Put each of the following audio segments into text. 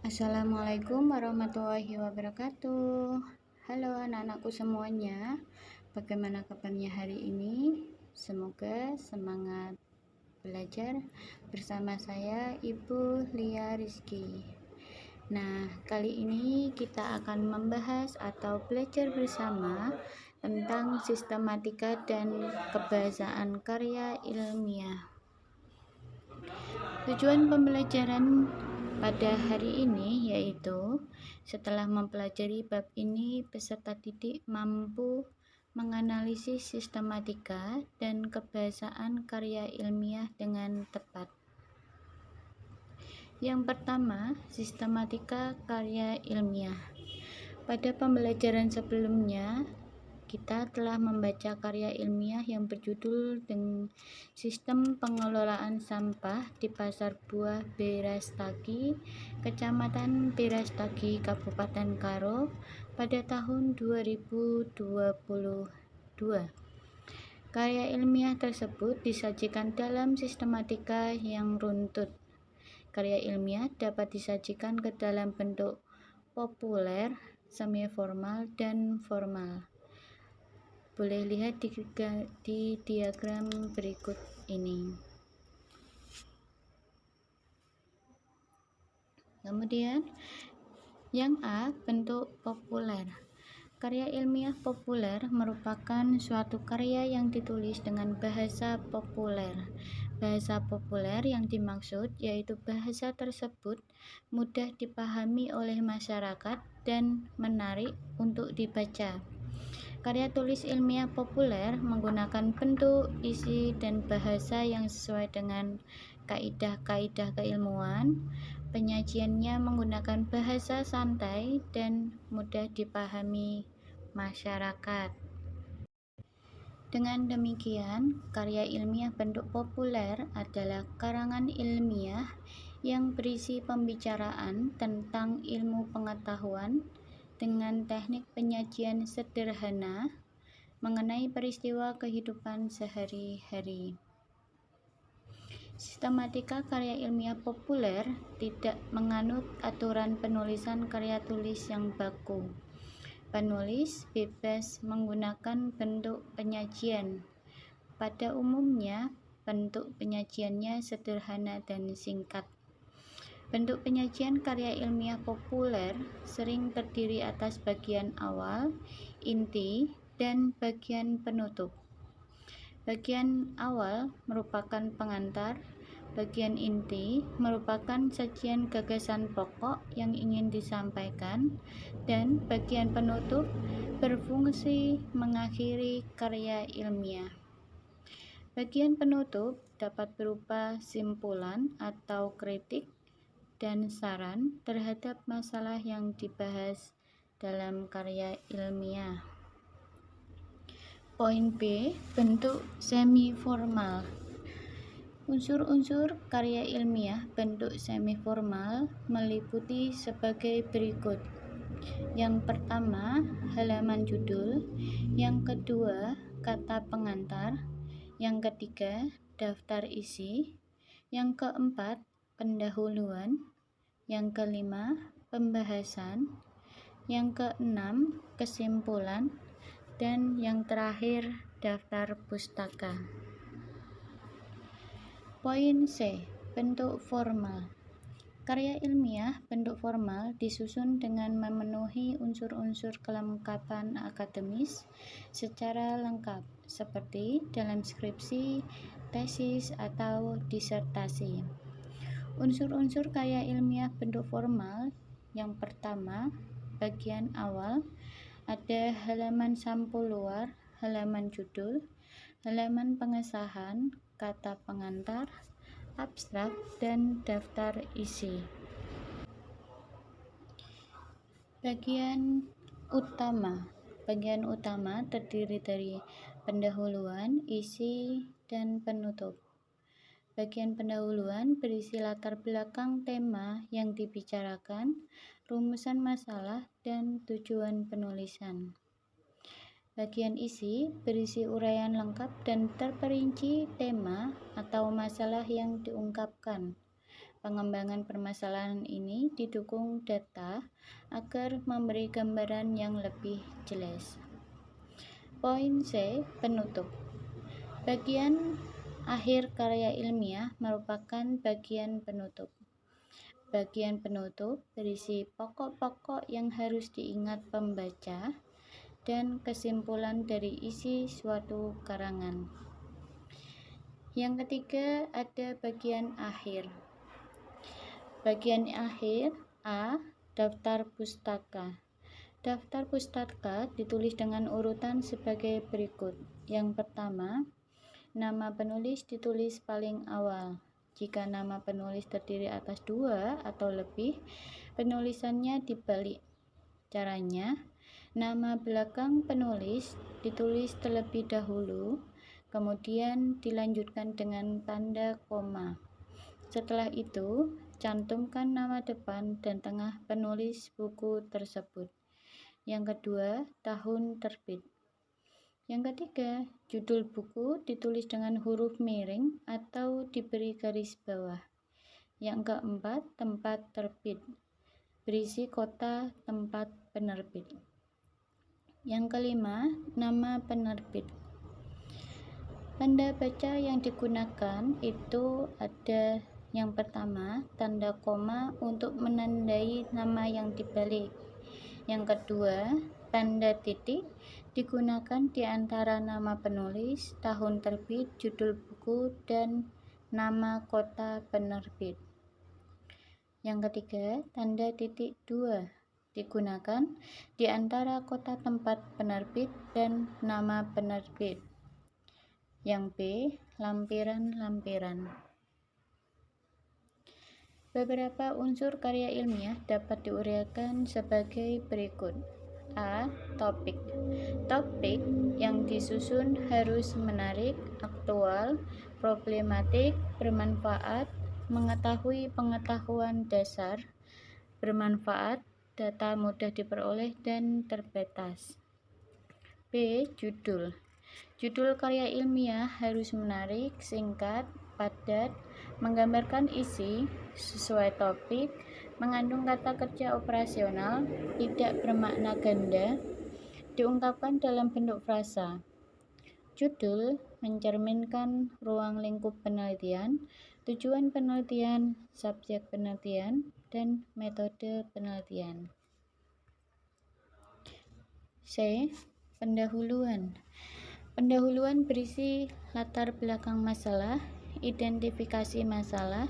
Assalamualaikum warahmatullahi wabarakatuh. Halo anak-anakku semuanya, bagaimana kabarnya hari ini? Semoga semangat belajar bersama saya Ibu Lia Rizky. Nah, kali ini kita akan membahas atau belajar bersama tentang sistematika dan kebahasaan karya ilmiah. Tujuan pembelajaran pada hari ini yaitu setelah mempelajari bab ini, peserta didik mampu menganalisis sistematika dan kebahasaan karya ilmiah dengan tepat. Yang pertama, sistematika karya ilmiah. Pada pembelajaran sebelumnya, kita telah membaca karya ilmiah yang berjudul dengan Sistem Pengelolaan Sampah di Pasar Buah Berastagi, Kecamatan Berastagi, Kabupaten Karo pada tahun 2022. Karya ilmiah tersebut disajikan dalam sistematika yang runtut. Karya ilmiah dapat disajikan ke dalam bentuk populer, semi-formal, dan formal. Boleh lihat di diagram berikut ini. Kemudian yang A, bentuk populer. Karya ilmiah populer merupakan suatu karya yang ditulis dengan bahasa populer. Bahasa populer yang dimaksud yaitu bahasa tersebut mudah dipahami oleh masyarakat dan menarik untuk dibaca. Karya tulis ilmiah populer menggunakan bentuk, isi, dan bahasa yang sesuai dengan kaidah-kaidah keilmuan. Penyajiannya menggunakan bahasa santai dan mudah dipahami masyarakat. Dengan demikian, karya ilmiah bentuk populer adalah karangan ilmiah yang berisi pembicaraan tentang ilmu pengetahuan dengan teknik penyajian sederhana mengenai peristiwa kehidupan sehari-hari. Sistematika karya ilmiah populer tidak menganut aturan penulisan karya tulis yang baku. Penulis bebas menggunakan bentuk penyajian. Pada umumnya, bentuk penyajiannya sederhana dan singkat. Bentuk penyajian karya ilmiah populer sering terdiri atas bagian awal, inti, dan bagian penutup. Bagian awal merupakan pengantar, bagian inti merupakan sajian gagasan pokok yang ingin disampaikan, dan bagian penutup berfungsi mengakhiri karya ilmiah. Bagian penutup dapat berupa simpulan atau kritik dan saran terhadap masalah yang dibahas dalam karya ilmiah. Poin B, bentuk semi-formal. Unsur-unsur karya ilmiah bentuk semi-formal meliputi sebagai berikut. Yang pertama, halaman judul. Yang kedua, kata pengantar. Yang ketiga, daftar isi. Yang keempat, pendahuluan. Yang kelima, pembahasan. Yang keenam, kesimpulan. Dan yang terakhir, daftar pustaka. Poin C, bentuk formal. Karya ilmiah bentuk formal disusun dengan memenuhi unsur-unsur kelengkapan akademis secara lengkap, seperti dalam skripsi, tesis, atau disertasi. Unsur-unsur karya ilmiah bentuk formal. Yang pertama, bagian awal, ada halaman sampul luar, halaman judul, halaman pengesahan, kata pengantar, abstrak, dan daftar isi. Bagian utama. Bagian utama terdiri dari pendahuluan, isi, dan penutup. Bagian pendahuluan berisi latar belakang tema yang dibicarakan, rumusan masalah, dan tujuan penulisan. Bagian isi berisi uraian lengkap dan terperinci tema atau masalah yang diungkapkan. pengembangan permasalahan ini didukung data agar memberi gambaran yang lebih jelas. Poin C. Penutup. Bagian akhir karya ilmiah merupakan bagian penutup. Bagian penutup berisi pokok-pokok yang harus diingat pembaca dan kesimpulan dari isi suatu karangan. Yang ketiga, ada bagian akhir. Bagian akhir A. Daftar pustaka. Daftar pustaka ditulis dengan urutan sebagai berikut. Yang pertama, nama penulis ditulis paling awal. Jika nama penulis terdiri atas 2 atau lebih, penulisannya dibalik. Caranya, nama belakang penulis ditulis terlebih dahulu, kemudian dilanjutkan dengan tanda koma. Setelah itu, cantumkan nama depan dan tengah penulis buku tersebut. Yang kedua, tahun terbit. Yang ketiga, judul buku ditulis dengan huruf miring atau diberi garis bawah. Yang keempat, tempat terbit. Berisi kota tempat penerbit. Yang kelima, nama penerbit. Tanda baca yang digunakan itu ada yang pertama, tanda koma untuk menandai nama yang dibalik. Yang kedua, tanda titik digunakan di antara nama penulis, tahun terbit, judul buku, dan nama kota penerbit. Yang ketiga, tanda titik 2 digunakan di antara kota tempat penerbit dan nama penerbit. Yang B, lampiran-lampiran. Beberapa unsur karya ilmiah dapat diuraikan sebagai berikut. A. Topik. Topik yang disusun harus menarik, aktual, problematik, bermanfaat, mengetahui pengetahuan dasar, bermanfaat, data mudah diperoleh, dan terbatas. B. Judul. Judul karya ilmiah harus menarik, singkat, padat, menggambarkan isi sesuai topik, mengandung kata kerja operasional, tidak bermakna ganda, diungkapkan dalam bentuk frasa. Judul mencerminkan ruang lingkup penelitian, tujuan penelitian, subjek penelitian, dan metode penelitian. C. Pendahuluan. Pendahuluan berisi latar belakang masalah, identifikasi masalah,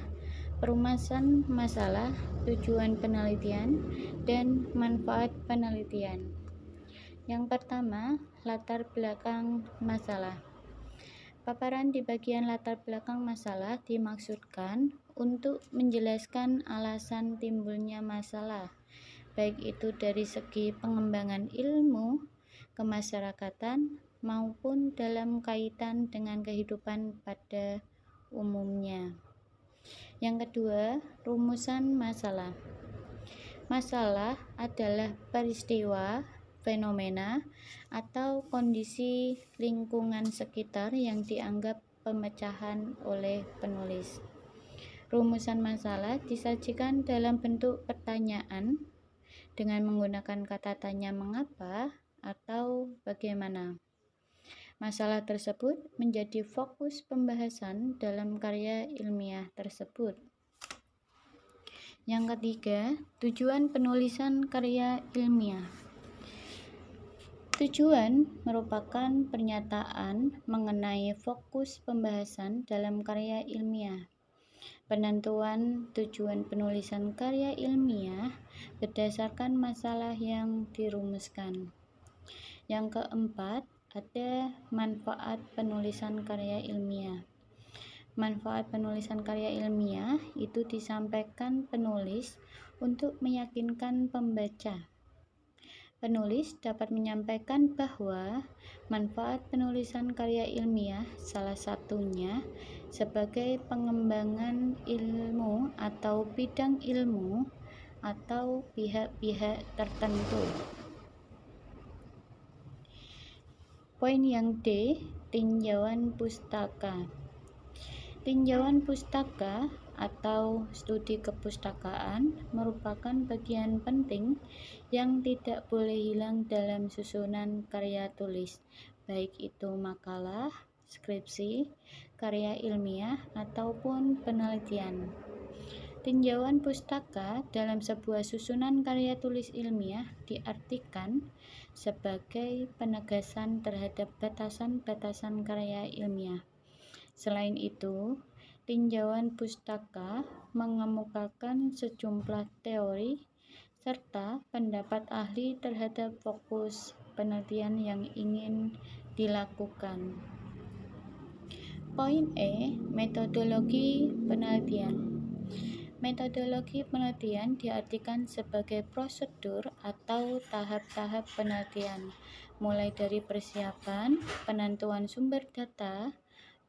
perumasan masalah, tujuan penelitian, dan manfaat penelitian. Yang pertama, latar belakang masalah. Paparan di bagian latar belakang masalah dimaksudkan untuk menjelaskan alasan timbulnya masalah, baik itu dari segi pengembangan ilmu, kemasyarakatan, maupun dalam kaitan dengan kehidupan pada umumnya. Yang kedua, rumusan masalah. Masalah adalah peristiwa, fenomena, atau kondisi lingkungan sekitar yang dianggap pemecahan oleh penulis. Rumusan masalah disajikan dalam bentuk pertanyaan dengan menggunakan kata tanya mengapa atau bagaimana. Masalah tersebut menjadi fokus pembahasan dalam karya ilmiah tersebut. Yang ketiga, tujuan penulisan karya ilmiah. Tujuan merupakan pernyataan mengenai fokus pembahasan dalam karya ilmiah. Penentuan tujuan penulisan karya ilmiah berdasarkan masalah yang dirumuskan. Yang keempat, ada manfaat penulisan karya ilmiah. Manfaat penulisan karya ilmiah itu disampaikan penulis untuk meyakinkan pembaca. Penulis dapat menyampaikan bahwa manfaat penulisan karya ilmiah salah satunya sebagai pengembangan ilmu atau bidang ilmu atau pihak-pihak tertentu. Poin yang D, tinjauan pustaka. Tinjauan pustaka atau studi kepustakaan merupakan bagian penting yang tidak boleh hilang dalam susunan karya tulis, baik itu makalah, skripsi, karya ilmiah, ataupun penelitian. Tinjauan pustaka dalam sebuah susunan karya tulis ilmiah diartikan sebagai penegasan terhadap batasan-batasan karya ilmiah. Selain itu, tinjauan pustaka mengemukakan sejumlah teori serta pendapat ahli terhadap fokus penelitian yang ingin dilakukan. Poin E. Metodologi penelitian. Metodologi penelitian diartikan sebagai prosedur atau tahap-tahap penelitian, mulai dari persiapan, penentuan sumber data,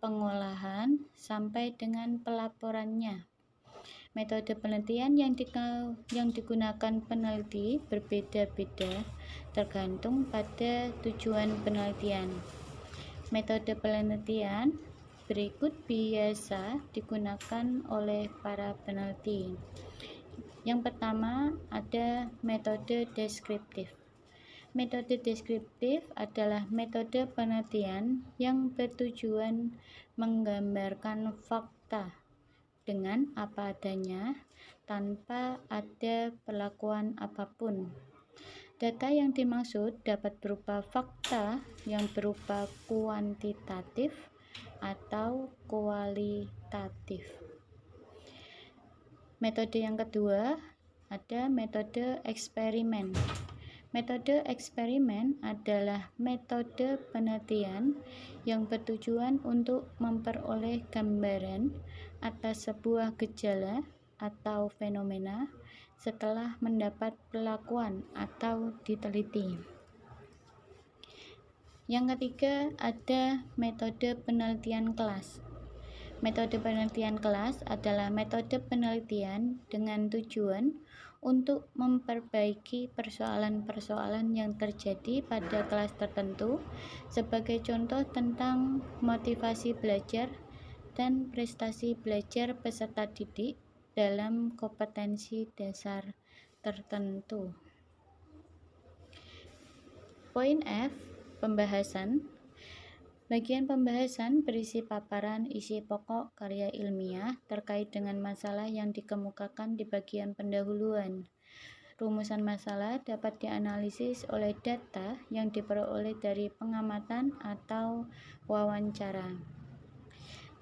pengolahan, sampai dengan pelaporannya. Metode penelitian yang digunakan peneliti berbeda-beda tergantung pada tujuan penelitian. Metode penelitian berikut biasa digunakan oleh para peneliti. Yang pertama ada metode deskriptif. Metode deskriptif adalah metode penelitian yang bertujuan menggambarkan fakta dengan apa adanya tanpa ada perlakuan apapun. Data yang dimaksud dapat berupa fakta yang berupa kuantitatif atau kualitatif. Metode yang kedua ada metode eksperimen. Metode eksperimen adalah metode penelitian yang bertujuan untuk memperoleh gambaran atas sebuah gejala atau fenomena setelah mendapat perlakuan atau diteliti. Yang ketiga ada metode penelitian kelas. Metode penelitian kelas adalah metode penelitian dengan tujuan untuk memperbaiki persoalan-persoalan yang terjadi pada kelas tertentu, sebagai contoh tentang motivasi belajar dan prestasi belajar peserta didik dalam kompetensi dasar tertentu. Poin F, pembahasan. Bagian pembahasan berisi paparan isi pokok karya ilmiah terkait dengan masalah yang dikemukakan di bagian pendahuluan. Rumusan masalah dapat dianalisis oleh data yang diperoleh dari pengamatan atau wawancara.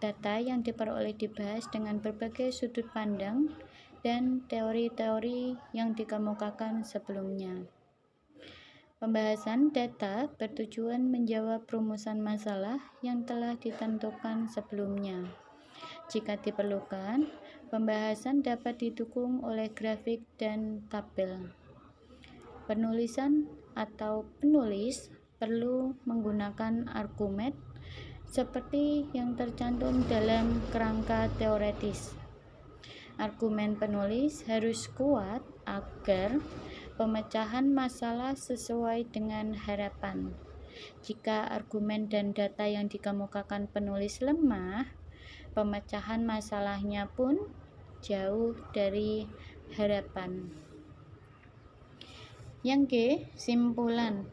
Data yang diperoleh dibahas dengan berbagai sudut pandang dan teori-teori yang dikemukakan sebelumnya. Pembahasan data bertujuan menjawab rumusan masalah yang telah ditentukan sebelumnya. Jika diperlukan, pembahasan dapat didukung oleh grafik dan tabel. Penulisan atau penulis perlu menggunakan argumen seperti yang tercantum dalam kerangka teoretis. Argumen penulis harus kuat agar pemecahan masalah sesuai dengan harapan. Jika argumen dan data yang dikemukakan penulis lemah, pemecahan masalahnya pun jauh dari harapan. Yang G, simpulan.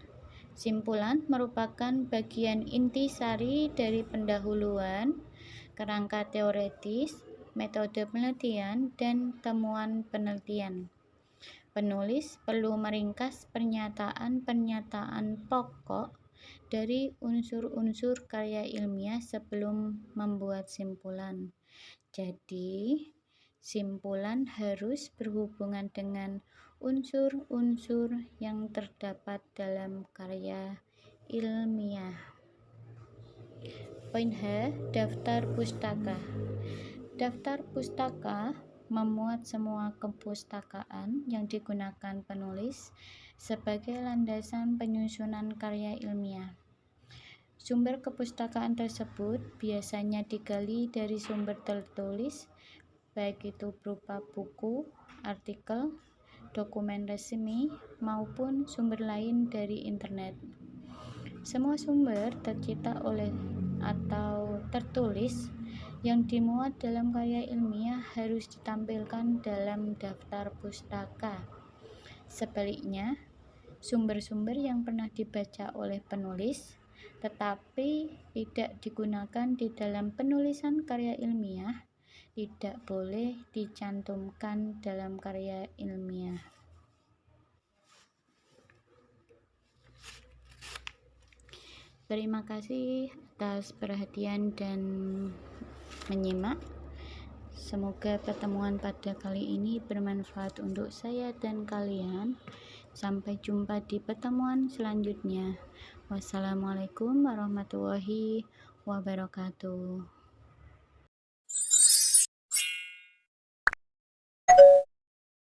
Simpulan merupakan bagian intisari dari pendahuluan, kerangka teoretis, metode penelitian, dan temuan penelitian. Penulis perlu meringkas pernyataan-pernyataan pokok dari unsur-unsur karya ilmiah sebelum membuat simpulan. Jadi, simpulan harus berhubungan dengan unsur-unsur yang terdapat dalam karya ilmiah. Poin H, daftar pustaka. Daftar pustaka memuat semua kepustakaan yang digunakan penulis sebagai landasan penyusunan karya ilmiah. Sumber kepustakaan tersebut biasanya digali dari sumber tertulis, baik itu berupa buku, artikel, dokumen resmi, maupun sumber lain dari internet. Semua sumber tercetak oleh atau tertulis yang dimuat dalam karya ilmiah harus ditampilkan dalam daftar pustaka. Sebaliknya, sumber-sumber yang pernah dibaca oleh penulis tetapi tidak digunakan di dalam penulisan karya ilmiah tidak boleh dicantumkan dalam karya ilmiah. Terima kasih atas perhatian dan menyimak. Semoga pertemuan pada kali ini bermanfaat untuk saya dan kalian. Sampai jumpa di pertemuan selanjutnya. Wassalamualaikum warahmatullahi wabarakatuh.